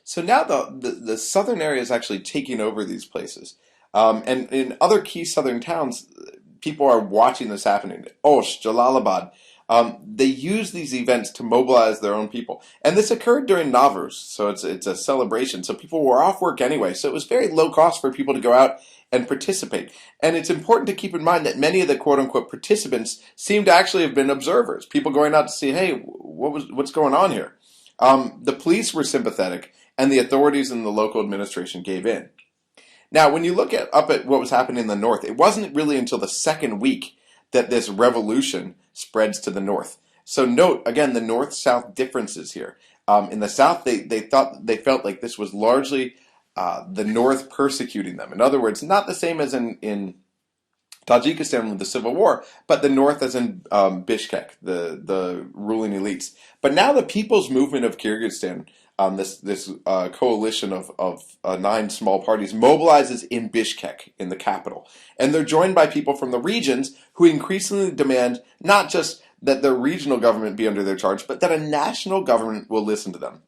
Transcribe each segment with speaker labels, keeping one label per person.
Speaker 1: So now the southern area is actually taking over these places. And in other key southern towns, people are watching this happening. Osh, Jalalabad. They use these events to mobilize their own people. And this occurred during Navruz, so it's a celebration. So people were off work anyway. So it was very low cost for people to go out and participate. And it's important to keep in mind that many of the quote unquote participants seem to actually have been observers, people going out to see, hey, what's going on here? The police were sympathetic, and the authorities and the local administration gave in. Now, when you look up at what was happening in the north, it wasn't really until the second week that this revolution spreads to the north. So note again the north-south differences here. In the south, they felt like this was largely the north persecuting them. In other words, not the same as in Tajikistan with the civil war, but the north as in Bishkek, the ruling elites. But now the People's Movement of Kyrgyzstan, this coalition of 9 small parties, mobilizes in Bishkek, in the capital. And they're joined by people from the regions who increasingly demand not just that the regional government be under their charge, but that a national government will listen to them.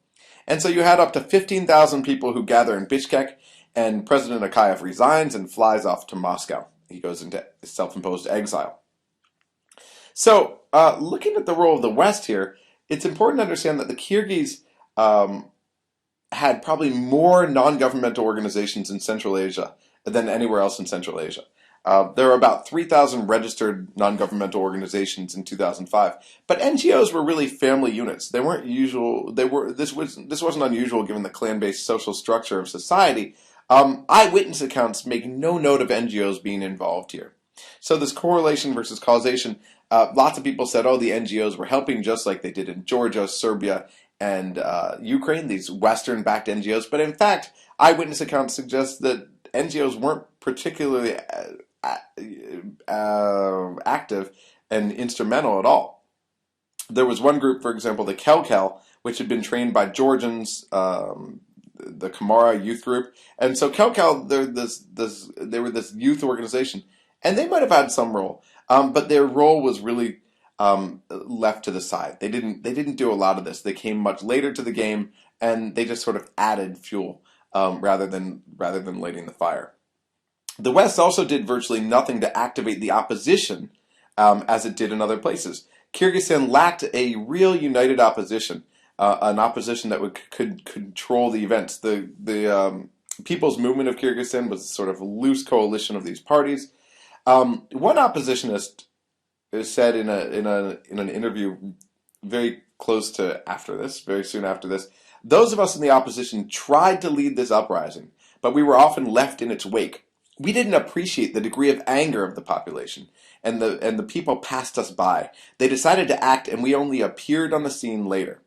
Speaker 1: And so you had up to 15,000 people who gather in Bishkek, and President Akayev resigns and flies off to Moscow. He goes into self-imposed exile. So, looking at the role of the West here, it's important to understand that the Kyrgyz had probably more non-governmental organizations in Central Asia than anywhere else in Central Asia. There were about 3,000 registered non-governmental organizations in 2005, but NGOs were really family units. They weren't usual. This wasn't unusual given the clan-based social structure of society. Eyewitness accounts make no note of NGOs being involved here. So this correlation versus causation, lots of people said, oh, the NGOs were helping just like they did in Georgia, Serbia, and Ukraine, these Western-backed NGOs. But in fact, eyewitness accounts suggest that NGOs weren't particularly active and instrumental at all. There was one group, for example, the Kelkel, which had been trained by Georgians, the Kamara youth group. And so Kelkel, they were this youth organization, and they might have had some role, but their role was really left to the side. They didn't do a lot of this. They came much later to the game, and they just sort of added fuel rather than lighting the fire. The West also did virtually nothing to activate the opposition as it did in other places. Kyrgyzstan lacked a real united opposition, an opposition that could control the events. The People's Movement of Kyrgyzstan was sort of a loose coalition of these parties. One oppositionist said in an interview very soon after this, those of us in the opposition tried to lead this uprising, but we were often left in its wake. We didn't appreciate the degree of anger of the population, and the people passed us by. They decided to act, and we only appeared on the scene later.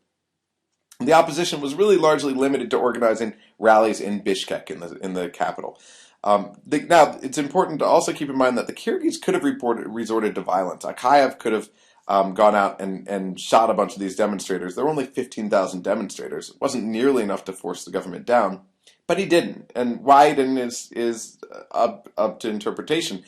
Speaker 1: The opposition was really largely limited to organizing rallies in Bishkek, in the capital. Now, it's important to also keep in mind that the Kyrgyz could have resorted to violence. Akayev could have gone out and shot a bunch of these demonstrators. There were only 15,000 demonstrators. It wasn't nearly enough to force the government down. But he didn't, and why he didn't is up to interpretation.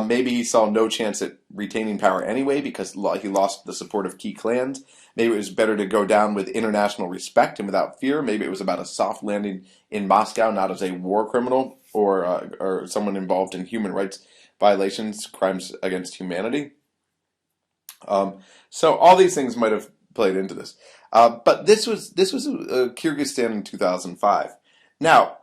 Speaker 1: Maybe he saw no chance at retaining power anyway because he lost the support of key clans. Maybe it was better to go down with international respect and without fear. Maybe it was about a soft landing in Moscow, not as a war criminal or someone involved in human rights violations, crimes against humanity. So all these things might have played into this. But this was Kyrgyzstan in 2005. Now,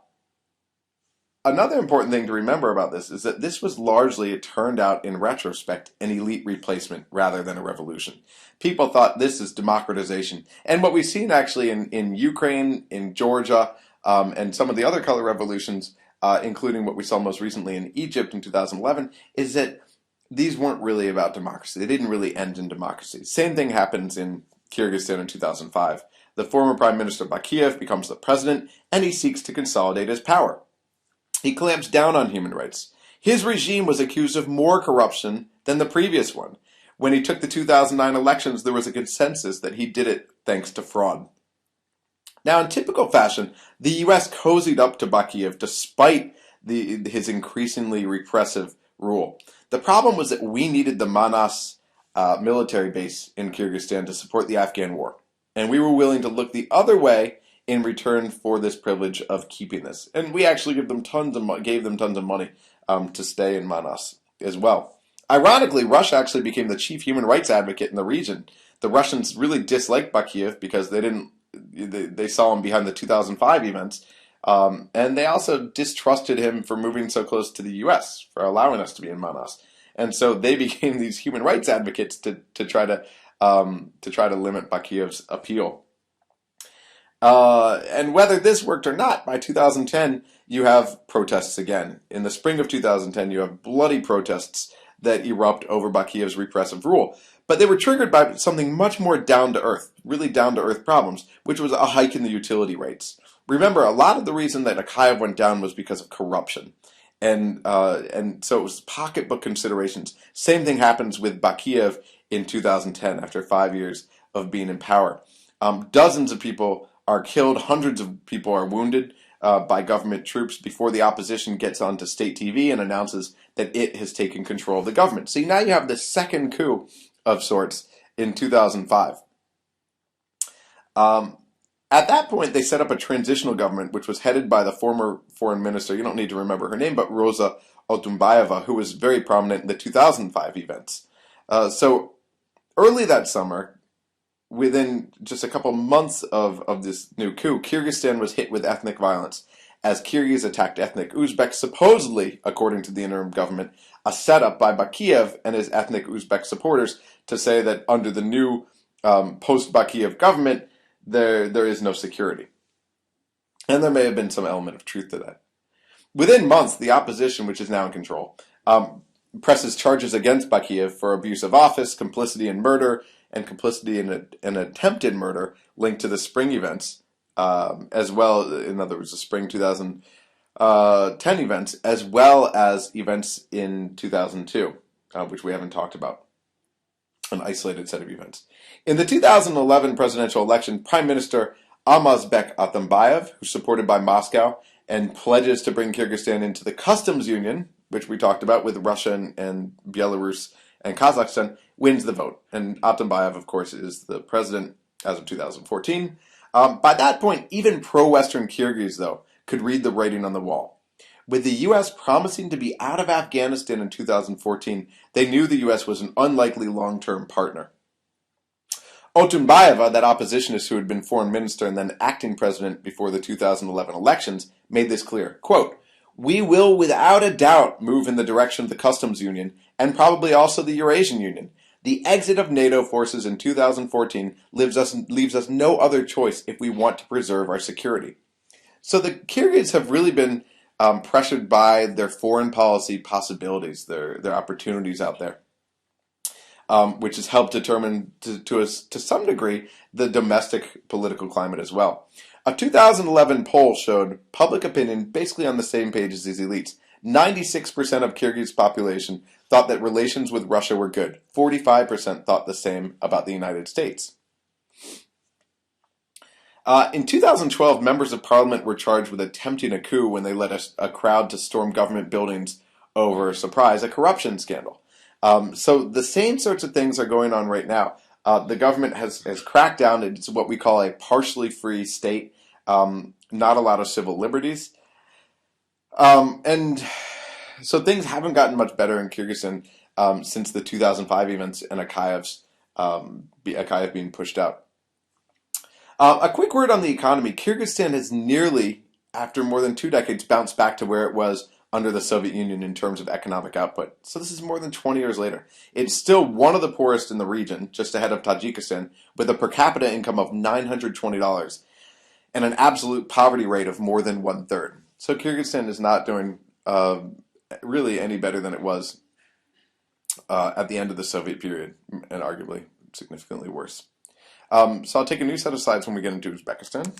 Speaker 1: another important thing to remember about this is that this was largely, it turned out in retrospect, an elite replacement rather than a revolution. People thought this is democratization. And what we've seen actually in Ukraine, in Georgia, and some of the other color revolutions, including what we saw most recently in Egypt in 2011, is that these weren't really about democracy. They didn't really end in democracy. Same thing happens in Kyrgyzstan in 2005. The former Prime Minister Bakiyev becomes the president, and he seeks to consolidate his power. He clamps down on human rights. His regime was accused of more corruption than the previous one. When he took the 2009 elections, there was a consensus that he did it thanks to fraud. Now, in typical fashion, the U.S. cozied up to Bakiyev despite his increasingly repressive rule. The problem was that we needed the Manas military base in Kyrgyzstan to support the Afghan war. And we were willing to look the other way in return for this privilege of keeping this. And we actually gave them tons of money to stay in Manas as well. Ironically, Russia actually became the chief human rights advocate in the region. The Russians really disliked Bakiev because they saw him behind the 2005 events, and they also distrusted him for moving so close to the U.S., for allowing us to be in Manas. And so they became these human rights advocates to try to limit Bakiev's appeal. And whether this worked or not, by 2010 you have protests again. In the spring of 2010, you have bloody protests that erupt over Bakiev's repressive rule. But they were triggered by something much more down-to-earth, really down-to-earth problems, which was a hike in the utility rates. Remember, a lot of the reason that Akayev went down was because of corruption. And so it was pocketbook considerations. Same thing happens with Bakiev in 2010, after 5 years of being in power. Dozens of people are killed, hundreds of people are wounded by government troops before the opposition gets onto state TV and announces that it has taken control of the government. So now you have the second coup of sorts in 2005. At that point, they set up a transitional government, which was headed by the former foreign minister, you don't need to remember her name, but Rosa Otunbayeva, who was very prominent in the 2005 events. So early that summer, within just a couple months of this new coup, Kyrgyzstan was hit with ethnic violence as Kyrgyz attacked ethnic Uzbeks, supposedly, according to the interim government, a setup by Bakiev and his ethnic Uzbek supporters to say that under the new post-Bakiev government, there is no security. And there may have been some element of truth to that. Within months, the opposition, which is now in control, presses charges against Bakiev for abuse of office, complicity in murder, and complicity in an attempted murder linked to the spring events, as well, in other words, the spring 2010 events, as well as events in 2002, which we haven't talked about, an isolated set of events. In the 2011 presidential election, Prime Minister Almazbek Atambayev, who's supported by Moscow and pledges to bring Kyrgyzstan into the customs union, which we talked about with Russia and Belarus and Kazakhstan, wins the vote. And Atambayev, of course, is the president as of 2014. By that point, even pro-Western Kyrgyz, though, could read the writing on the wall. With the U.S. promising to be out of Afghanistan in 2014, they knew the U.S. was an unlikely long-term partner. Otunbayeva, that oppositionist who had been foreign minister and then acting president before the 2011 elections, made this clear. Quote, "We will without a doubt move in the direction of the customs union and probably also the Eurasian Union. The exit of NATO forces in 2014 leaves us no other choice if we want to preserve our security." So the Kyrgyz have really been pressured by their foreign policy possibilities, their opportunities out there, which has helped determine, to some degree, the domestic political climate as well. A 2011 poll showed public opinion basically on the same page as these elites. 96% of Kyrgyz population thought that relations with Russia were good. 45% thought the same about the United States. In 2012, members of parliament were charged with attempting a coup when they led a crowd to storm government buildings over, surprise, a corruption scandal. So the same sorts of things are going on right now. The government has cracked down. It's what we call a partially free state, not a lot of civil liberties. And so things haven't gotten much better in Kyrgyzstan since the 2005 events and Akayev being pushed out. A quick word on the economy. Kyrgyzstan has nearly, after more than 2 decades, bounced back to where it was under the Soviet Union in terms of economic output. So this is more than 20 years later. It's still one of the poorest in the region, just ahead of Tajikistan, with a per capita income of $920 and an absolute poverty rate of more than 1/3. So Kyrgyzstan is not doing really any better than it was at the end of the Soviet period, and arguably significantly worse. So I'll take a new set of slides when we get into Uzbekistan.